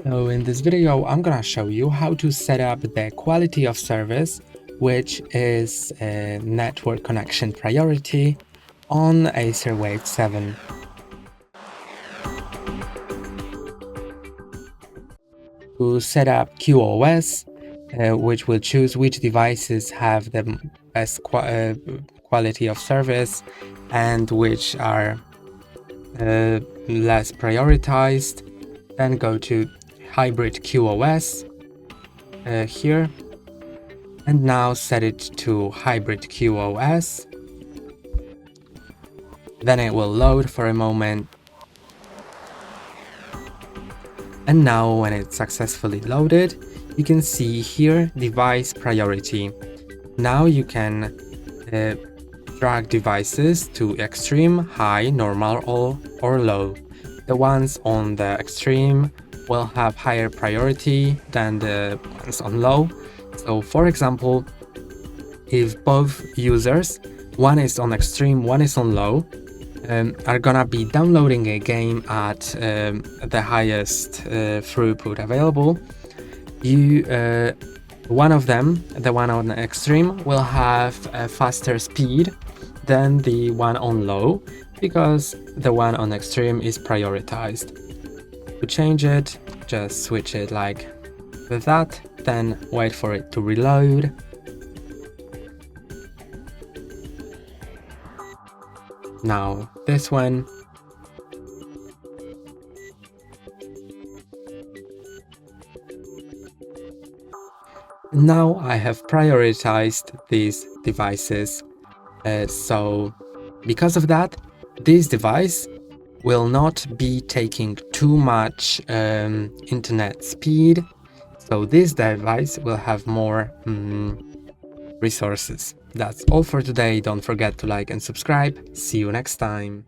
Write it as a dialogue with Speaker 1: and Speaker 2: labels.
Speaker 1: So in this video, I'm gonna show you how to set up the quality of service, which is a network connection priority on ACER Wave 7. To set up QoS, which will choose which devices have the best quality of service and which are less prioritized, then go to hybrid QoS here, and now set it to hybrid QoS. Then it will load for a moment, and now when it's successfully loaded, you can see here device priority. Now you can drag devices to extreme, high, normal, or low. The ones on the extreme will have higher priority than the ones on low. So for example, if both users, one is on extreme, one is on low, are gonna be downloading a game at the highest throughput available, one of them, the one on extreme, will have a faster speed than the one on low, because the one on extreme is prioritized. To change it, just switch it like with that, then wait for it to reload. Now this one. Now I have prioritized these devices, so because of that, this device will not be taking too much internet speed, so this device will have more resources. That's all for today. Don't forget to like and subscribe. See you next time.